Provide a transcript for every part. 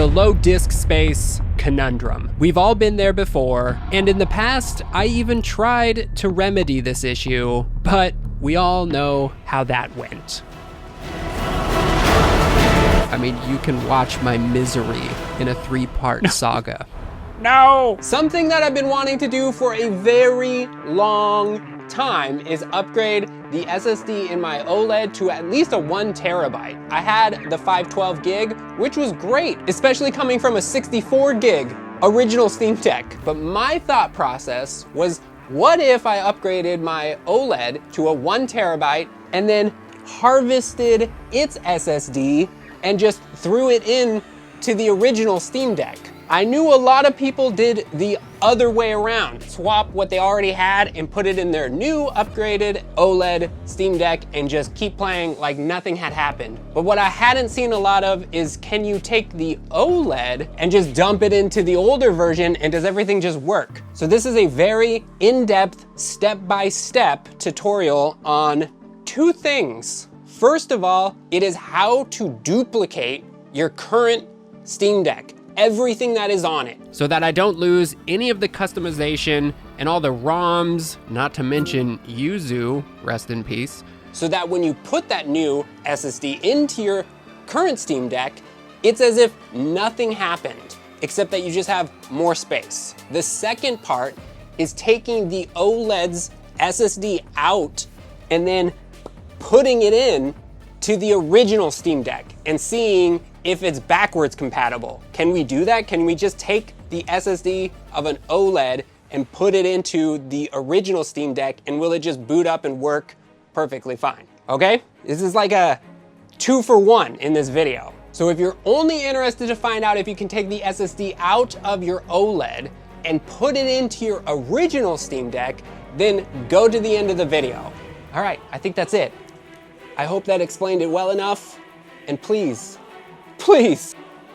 the low disk space conundrum. We've all been there before, and in the past, I even tried to remedy this issue, but we all know how that went. I mean, you can watch my misery in a 3-part saga. No! Something that I've been wanting to do for a very long time is upgrade the SSD in my OLED to at least a 1 terabyte. I had the 512 gig, which was great, especially coming from a 64 gig original Steam Deck. But my thought process was, what if I upgraded my OLED to a 1 terabyte and then harvested its SSD and just threw it in to the original Steam Deck? I knew a lot of people did the other way around, swap what they already had and put it in their new upgraded OLED Steam Deck and just keep playing like nothing had happened. But what I hadn't seen a lot of is, can you take the OLED and just dump it into the older version and does everything just work? So this is a very in-depth, step-by-step tutorial on 2 things. First of all, it is how to duplicate your current Steam Deck, everything that is on it, so that I don't lose any of the customization and all the ROMs, not to mention Yuzu, rest in peace, so that when you put that new SSD into your current Steam Deck, it's as if nothing happened, except that you just have more space. The second part is taking the OLED's SSD out and then putting it in to the original Steam Deck and seeing if it's backwards compatible. Can we do that? Can we just take the SSD of an OLED and put it into the original Steam Deck, and will it just boot up and work perfectly fine? Okay? This is like a 2-for-1 in this video. So if you're only interested to find out if you can take the SSD out of your OLED and put it into your original Steam Deck, then go to the end of the video. All right, I think that's it. I hope that explained it well enough, and please,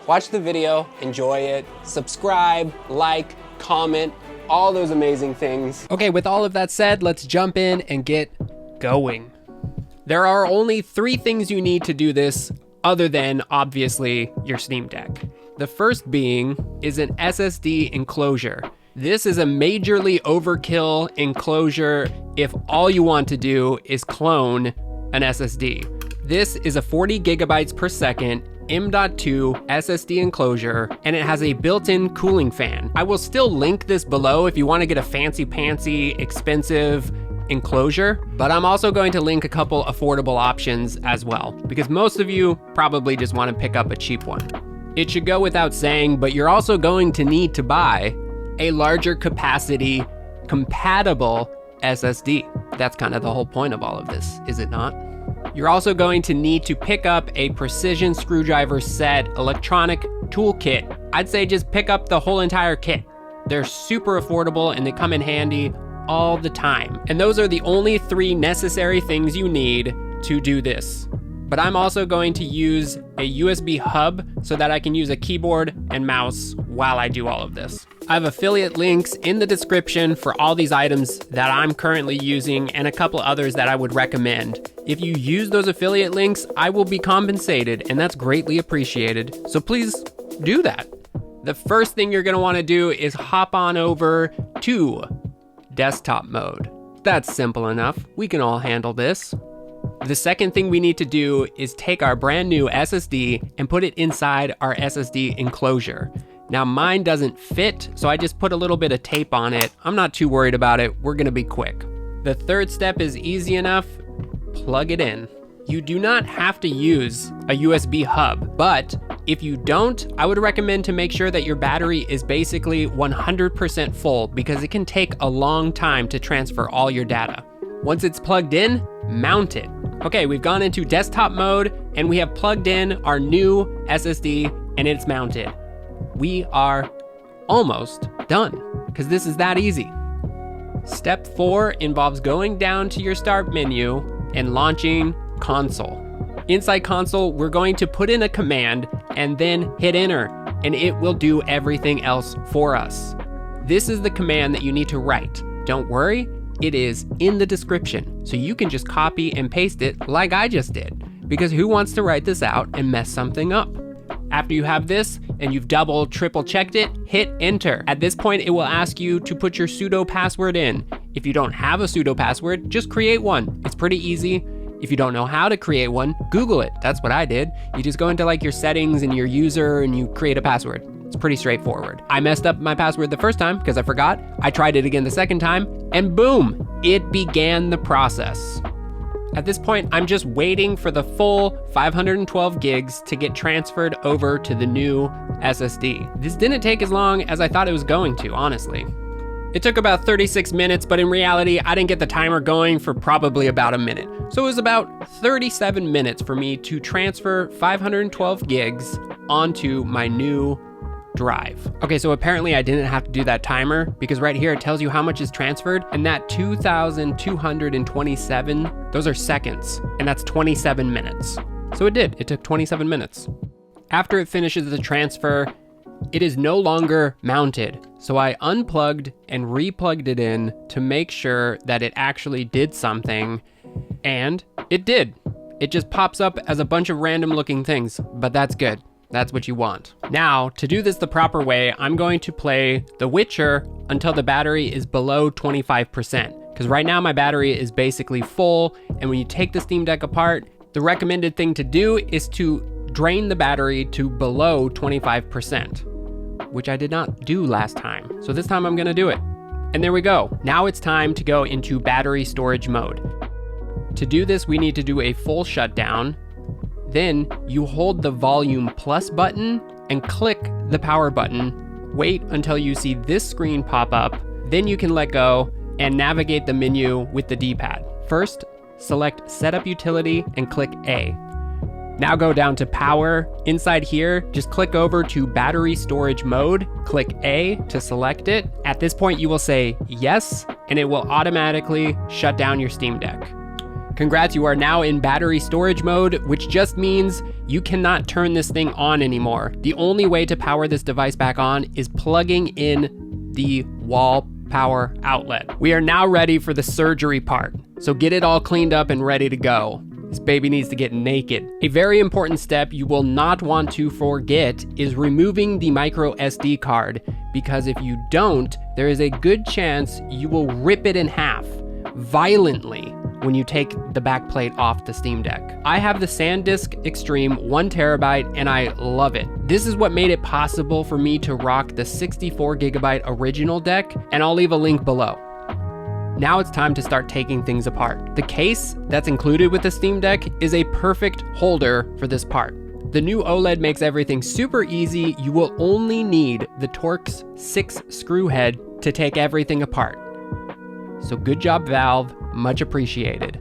watch the video, enjoy it, subscribe, like, comment, all those amazing things. Okay, with all of that said, let's jump in and get going. There are only 3 things you need to do this, other than, obviously, your Steam Deck. The first being is an SSD enclosure. This is a majorly overkill enclosure if all you want to do is clone an SSD. This is a 40 gigabytes per second M.2 SSD enclosure, and it has a built-in cooling fan. I will still link this below if you want to get a fancy-pantsy, expensive enclosure, but I'm also going to link a couple affordable options as well, because most of you probably just want to pick up a cheap one. It should go without saying, but you're also going to need to buy a larger capacity compatible SSD. That's kind of the whole point of all of this, is it not? You're also going to need to pick up a precision screwdriver set electronic toolkit. I'd say just pick up the whole entire kit. They're super affordable and they come in handy all the time. And those are the only 3 necessary things you need to do this. But I'm also going to use a USB hub so that I can use a keyboard and mouse while I do all of this. I have affiliate links in the description for all these items that I'm currently using and a couple others that I would recommend. If you use those affiliate links, I will be compensated, and that's greatly appreciated. So please do that. The first thing you're gonna wanna do is hop on over to desktop mode. That's simple enough. We can all handle this. The second thing we need to do is take our brand new SSD and put it inside our SSD enclosure. Now mine doesn't fit, so I just put a little bit of tape on it. I'm not too worried about it. We're gonna be quick. The third step is easy enough. Plug it in. You do not have to use a USB hub, but if you don't, I would recommend to make sure that your battery is basically 100% full, because it can take a long time to transfer all your data. Once it's plugged in, mount it. Okay, we've gone into desktop mode and we have plugged in our new SSD and it's mounted. We are almost done, because this is that easy. Step 4 involves going down to your start menu and launching Konsole. Inside Konsole, we're going to put in a command and then hit enter, and it will do everything else for us. This is the command that you need to write. Don't worry, it is in the description, so you can just copy and paste it like I just did, because who wants to write this out and mess something up? After you have this and you've double, triple checked it, hit enter. At this point, it will ask you to put your sudo password in. If you don't have a sudo password, just create one. It's pretty easy. If you don't know how to create one, Google it. That's what I did. You just go into like your settings and your user and you create a password. It's pretty straightforward. I messed up my password the first time because I forgot. I tried it again the second time and boom, it began the process. At this point, I'm just waiting for the full 512 gigs to get transferred over to the new SSD. This didn't take as long as I thought it was going to, honestly. It took about 36 minutes, but in reality, I didn't get the timer going for probably about a minute. So it was about 37 minutes for me to transfer 512 gigs onto my new drive. Okay, so apparently I didn't have to do that timer because right here it tells you how much is transferred, and that 2,227, those are seconds, and that's 27 minutes. So it did, it took 27 minutes. After it finishes the transfer, it is no longer mounted. So I unplugged and replugged it in to make sure that it actually did something, and it did. It just pops up as a bunch of random looking things, but that's good. That's what you want. Now, to do this the proper way, I'm going to play The Witcher until the battery is below 25%. Because right now my battery is basically full, and when you take the Steam Deck apart, the recommended thing to do is to drain the battery to below 25%, which I did not do last time. So this time I'm gonna do it. And there we go. Now it's time to go into battery storage mode. To do this, we need to do a full shutdown. Then you hold the volume plus button and click the power button. Wait until you see this screen pop up. Then you can let go and navigate the menu with the D-pad. First, select Setup Utility and click A. Now go down to Power. Inside here, just click over to Battery Storage Mode. Click A to select it. At this point, you will say yes, and it will automatically shut down your Steam Deck. Congrats, you are now in battery storage mode, which just means you cannot turn this thing on anymore. The only way to power this device back on is plugging in the wall power outlet. We are now ready for the surgery part, so get it all cleaned up and ready to go. This baby needs to get naked. A very important step you will not want to forget is removing the micro SD card, because if you don't, there is a good chance you will rip it in half violently when you take the back plate off the Steam Deck. I have the SanDisk Extreme 1 terabyte and I love it. This is what made it possible for me to rock the 64 gigabyte original deck, and I'll leave a link below. Now it's time to start taking things apart. The case that's included with the Steam Deck is a perfect holder for this part. The new OLED makes everything super easy. You will only need the Torx 6 screw head to take everything apart. So good job, Valve, much appreciated.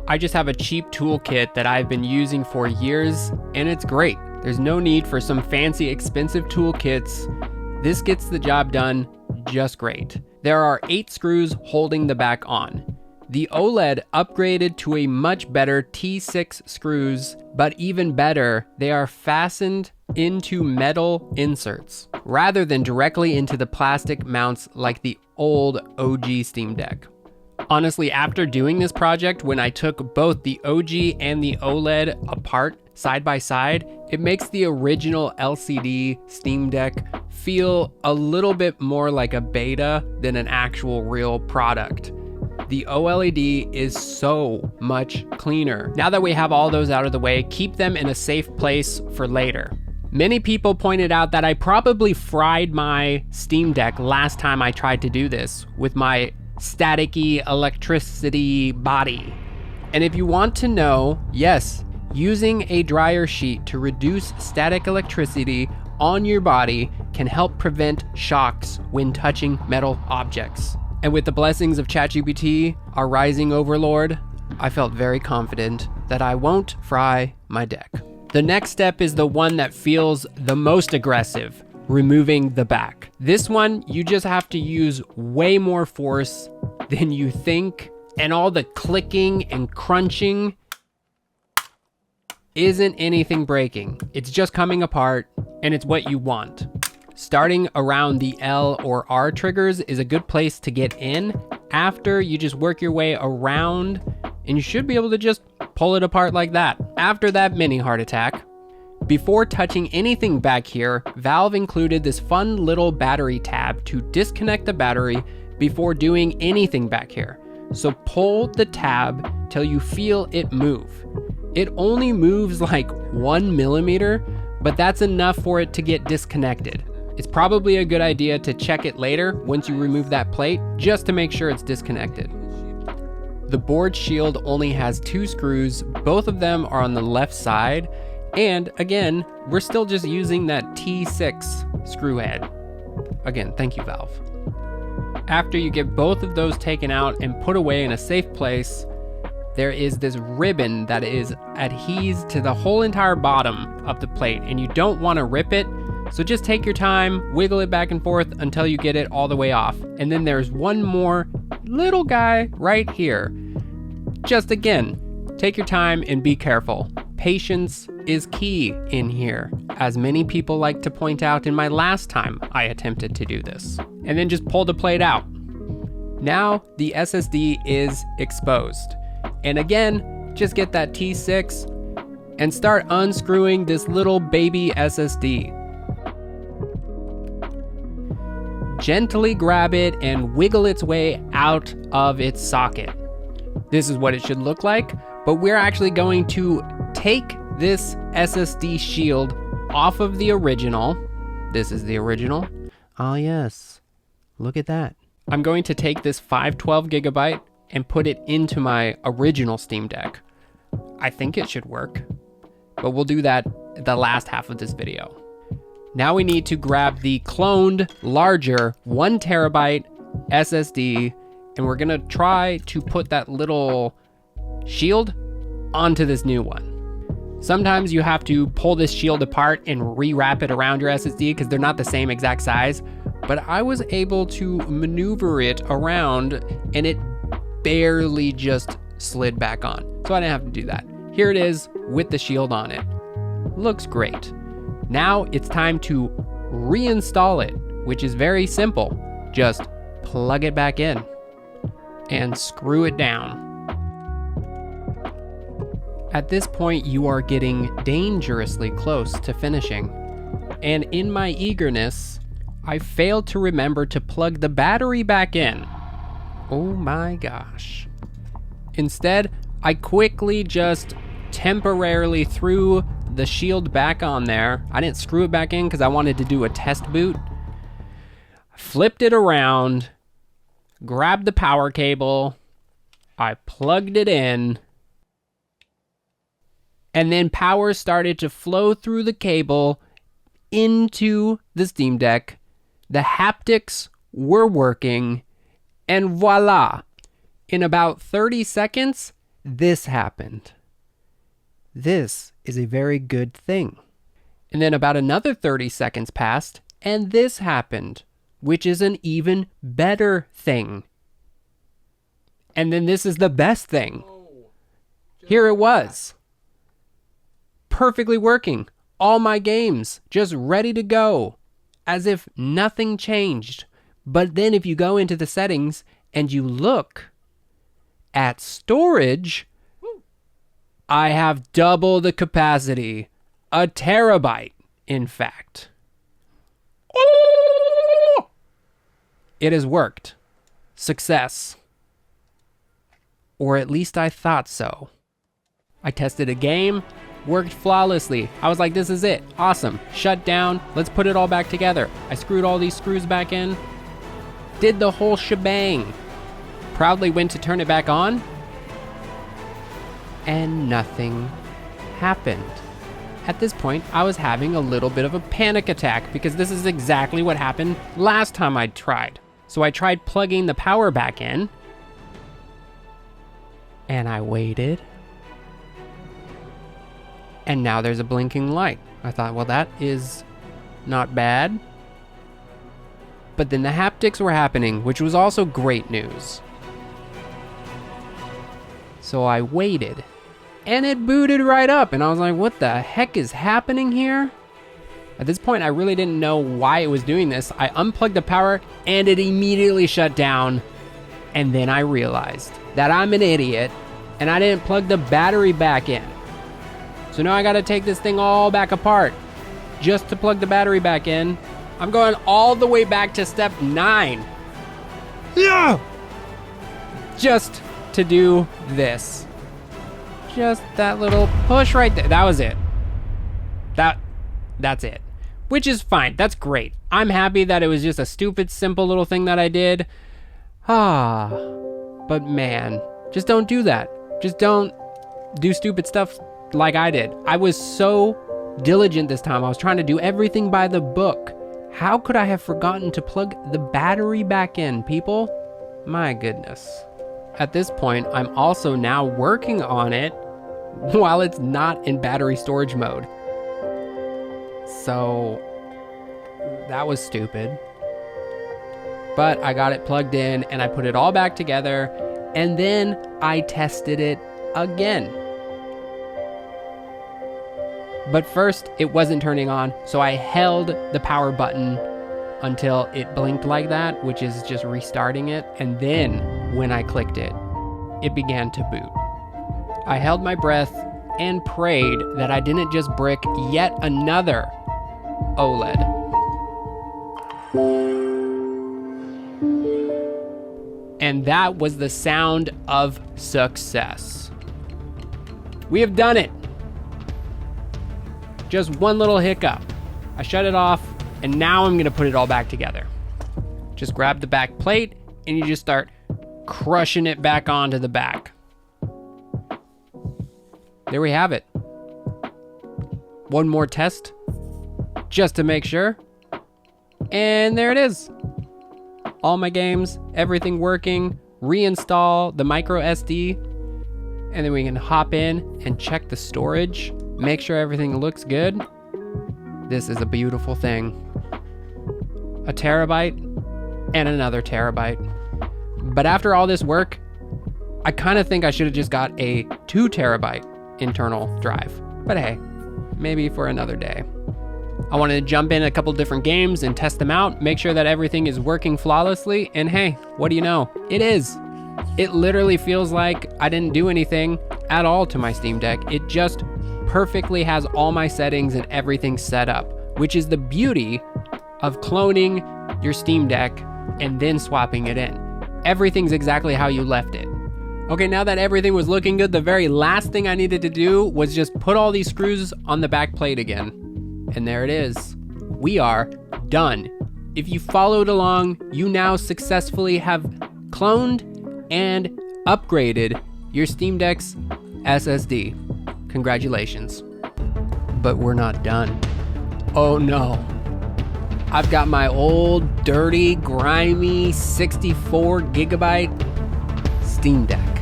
I just have a cheap toolkit that I've been using for years, and it's great. There's no need for some fancy, expensive toolkits. This gets the job done just great. There are 8 screws holding the back on. The OLED upgraded to a much better T6 screws, but even better, they are fastened into metal inserts rather than directly into the plastic mounts like the old OG Steam Deck. Honestly, after doing this project, when I took both the OG and the OLED apart side by side, it makes the original LCD Steam Deck feel a little bit more like a beta than an actual real product. The OLED is so much cleaner. Now that we have all those out of the way, keep them in a safe place for later. Many people pointed out that I probably fried my Steam Deck last time I tried to do this with my staticky electricity body. And if you want to know, yes, using a dryer sheet to reduce static electricity on your body can help prevent shocks when touching metal objects. And with the blessings of ChatGPT, our rising overlord, I felt very confident that I won't fry my deck. The next step is the one that feels the most aggressive, removing the back. This one, you just have to use way more force than you think, and all the clicking and crunching isn't anything breaking. It's just coming apart, and it's what you want. Starting around the L or R triggers is a good place to get in. After, you just work your way around, and you should be able to just pull it apart like that. After that mini heart attack, Before touching anything back here, Valve included this fun little battery tab to disconnect the battery before doing anything back here. So pull the tab till you feel it move. It only moves like 1 millimeter, but that's enough for it to get disconnected. It's probably a good idea to check it later once you remove that plate, just to make sure it's disconnected. The board shield only has 2 screws, both of them are on the left side, and again, we're still just using that T6 screw head. Again, thank you, Valve. After you get both of those taken out and put away in a safe place, there is this ribbon that is adheres to the whole entire bottom of the plate, and you don't want to rip it, so just take your time, wiggle it back and forth until you get it all the way off. And then there's one more little guy right here. Just again, take your time and be careful. Patience is key in here, as many people like to point out in my last time I attempted to do this. And then just pull the plate out. Now the SSD is exposed. And again, just get that T6 and start unscrewing this little baby SSD. Gently grab it and wiggle its way out of its socket. This is what it should look like, but we're actually going to take this SSD shield off of the original. This is the original. Ah, yes. Look at that. I'm going to take this 512 gigabyte and put it into my original Steam Deck. I think it should work, but we'll do that the last half of this video. Now we need to grab the cloned, larger 1 terabyte SSD, and we're gonna try to put that little shield onto this new one. Sometimes you have to pull this shield apart and rewrap it around your SSD because they're not the same exact size, but I was able to maneuver it around and it barely just slid back on. So I didn't have to do that. Here it is with the shield on it. Looks great. Now it's time to reinstall it, which is very simple. Just plug it back in and screw it down. At this point, you are getting dangerously close to finishing. And in my eagerness, I failed to remember to plug the battery back in. Oh my gosh. Instead, I quickly just temporarily threw the shield back on there. I didn't screw it back in because I wanted to do a test boot. Flipped it around, grabbed the power cable, I plugged it in, and then power started to flow through the cable into the Steam Deck. The haptics were working, and voila! In about 30 seconds, this happened. This is a very good thing. And then about another 30 seconds passed, and this happened, which is an even better thing. And then this is the best thing. Here it was. Perfectly working. All my games just ready to go, as if nothing changed. But then if you go into the settings and you look at storage, I have double the capacity. 1 terabyte, in fact. It has worked. Success. Or at least I thought so. I tested a game, worked flawlessly. I was like, this is it. Awesome. Shut down. Let's put it all back together. I screwed all these screws back in. Did the whole shebang. Proudly went to turn it back on. And nothing happened. At this point, I was having a little bit of a panic attack because this is exactly what happened last time I tried. So I tried plugging the power back in, and I waited, and now there's a blinking light. I thought, well, that is not bad. But then the haptics were happening, which was also great news. So I waited, and it booted right up, and I was like, what the heck is happening here? At this point, I really didn't know why it was doing this. I unplugged the power, and it immediately shut down, and then I realized that I'm an idiot, and I didn't plug the battery back in. So So now I gotta take this thing all back apart just to plug the battery back in. I'm going all the way back to step 9. Yeah! Just to do this. Just that little push right there. That was it. That's it. Which is fine. That's great. I'm happy that it was just a stupid, simple little thing that I did. But man, just don't do that. Just don't do stupid stuff like I did. I was so diligent this time. I was trying to do everything by the book. How could I have forgotten to plug the battery back in, people? My goodness. At this point, I'm also now working on it while it's not in battery storage mode. So that was stupid. But I got it plugged in and I put it all back together, and then I tested it again. But first, it wasn't turning on, so I held the power button until it blinked like that, which is just restarting it, and then when I clicked it, it began to boot. I held my breath and prayed that I didn't just brick yet another OLED. And that was the sound of success. We have done it. Just one little hiccup. I shut it off, and now I'm gonna put it all back together. Just grab the back plate, and you just start crushing it back onto the back. There we have it. One more test, just to make sure. And there it is. All my games, everything working. Reinstall the micro SD, and then we can hop in and check the storage. Make sure everything looks good. This is a beautiful thing. A terabyte and another terabyte. But after all this work, I kind of think I should have just got a 2 terabyte internal drive. But hey, maybe for another day. I wanted to jump in a couple different games and test them out, make sure that everything is working flawlessly, and hey, what do you know? It is. It literally feels like I didn't do anything at all to my Steam Deck. It just perfectly has all my settings and everything set up, which is the beauty of cloning your Steam Deck and then swapping it in. Everything's exactly how you left it. Okay, now that everything was looking good, the very last thing I needed to do was just put all these screws on the back plate again. And there it is. We are done. If you followed along, you now successfully have cloned and upgraded your Steam Deck's SSD. Congratulations. But we're not done. Oh no. I've got my old, dirty, grimy 64 gigabyte Steam Deck.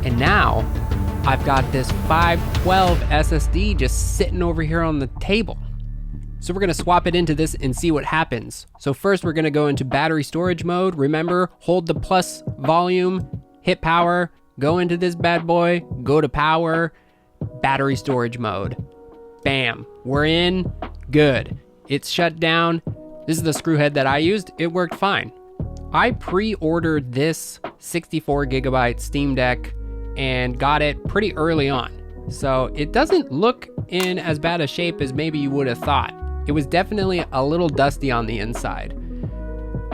And now I've got this 512 SSD just sitting over here on the table. So we're gonna swap it into this and see what happens. So first we're gonna go into battery storage mode. Remember, hold the plus volume, hit power, go into this bad boy, go to power, battery storage mode. Bam, we're in, good. It's shut down. This is the screw head that I used. It worked fine. I pre-ordered this 64 gigabyte Steam Deck and got it pretty early on. So it doesn't look in as bad a shape as maybe you would have thought. It was definitely a little dusty on the inside.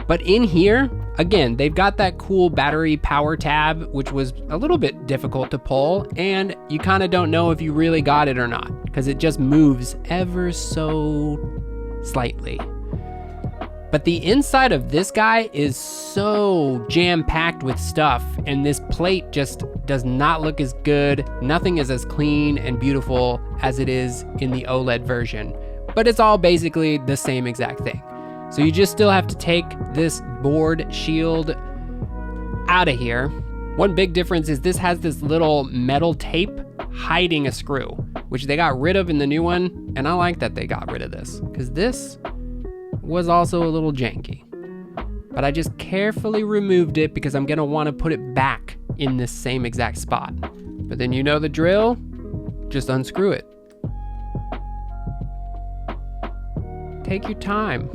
But in here, again, they've got that cool battery power tab, which was a little bit difficult to pull, and you kind of don't know if you really got it or not, because it just moves ever so slightly. But the inside of this guy is so jam-packed with stuff, and this plate just does not look as good. Nothing is as clean and beautiful as it is in the OLED version, but it's all basically the same exact thing. So you just still have to take this board shield out of here. One big difference is this has this little metal tape hiding a screw, which they got rid of in the new one, and I like that they got rid of this, because this was also a little janky. But I just carefully removed it because I'm gonna wanna put it back in this same exact spot. But then you know the drill, just unscrew it. Take your time,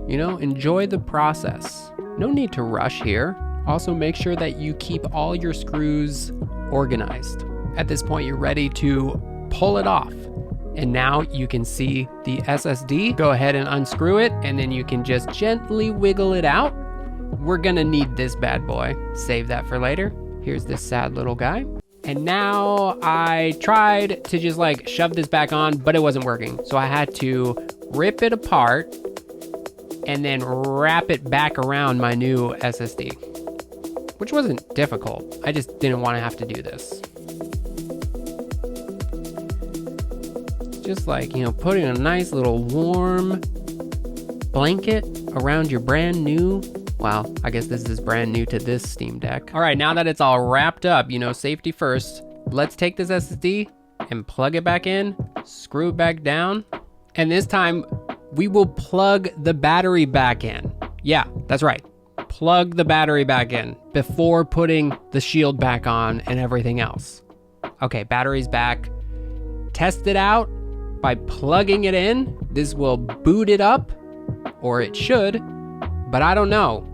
enjoy the process. No need to rush here. Also make sure that you keep all your screws organized. At this point, you're ready to pull it off. And now you can see the SSD. Go ahead and unscrew it, and then you can just gently wiggle it out. We're gonna need this bad boy. Save that for later. Here's this sad little guy. And now I tried to just like shove this back on, but it wasn't working. So I had to rip it apart and then wrap it back around my new SSD, which wasn't difficult. I just didn't want to have to do this. Just like, putting a nice little warm blanket around your brand new, well, I guess this is brand new to this Steam Deck. All right, now that it's all wrapped up, safety first, let's take this SSD and plug it back in, screw it back down, and this time we will plug the battery back in. Yeah, that's right. Plug the battery back in before putting the shield back on and everything else. Okay, battery's back. Test it out by plugging it in. This will boot it up, or it should, but I don't know.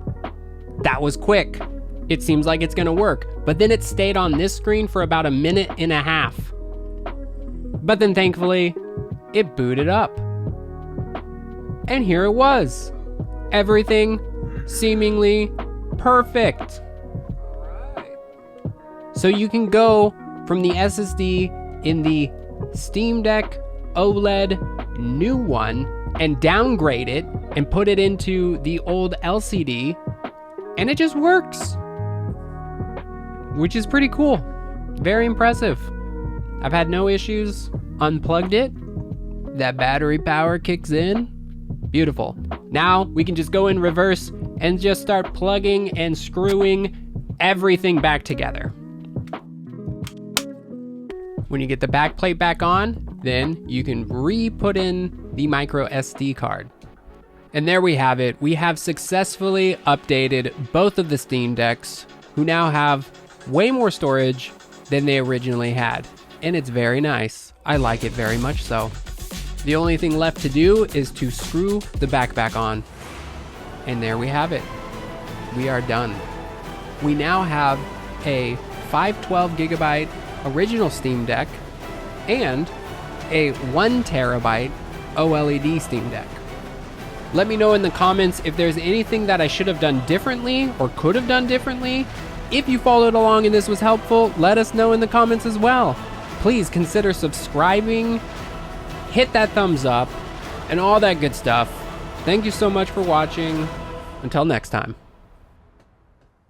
That was quick. It seems like it's gonna work, but then it stayed on this screen for about a minute and a half. But then thankfully, it booted up. And here it was. Everything seemingly perfect. So you can go from the SSD in the Steam Deck OLED new one and downgrade it and put it into the old LCD, and it just works, which is pretty cool. Very impressive. I've had no issues. Unplugged it. That battery power kicks in. Beautiful. Now we can just go in reverse and just start plugging and screwing everything back together. When you get the back plate back on, then you can re-put in the micro SD card. And there we have it. We have successfully updated both of the Steam Decks, who now have way more storage than they originally had. And it's very nice. I like it very much so. The only thing left to do is to screw the back on. And there we have it. We are done. We now have a 512 gigabyte original Steam Deck and a 1 terabyte OLED Steam Deck. Let me know in the comments if there's anything that I should have done differently or could have done differently. If you followed along and this was helpful, let us know in the comments as well. Please consider subscribing, hit that thumbs up, and all that good stuff. Thank you so much for watching. Until next time.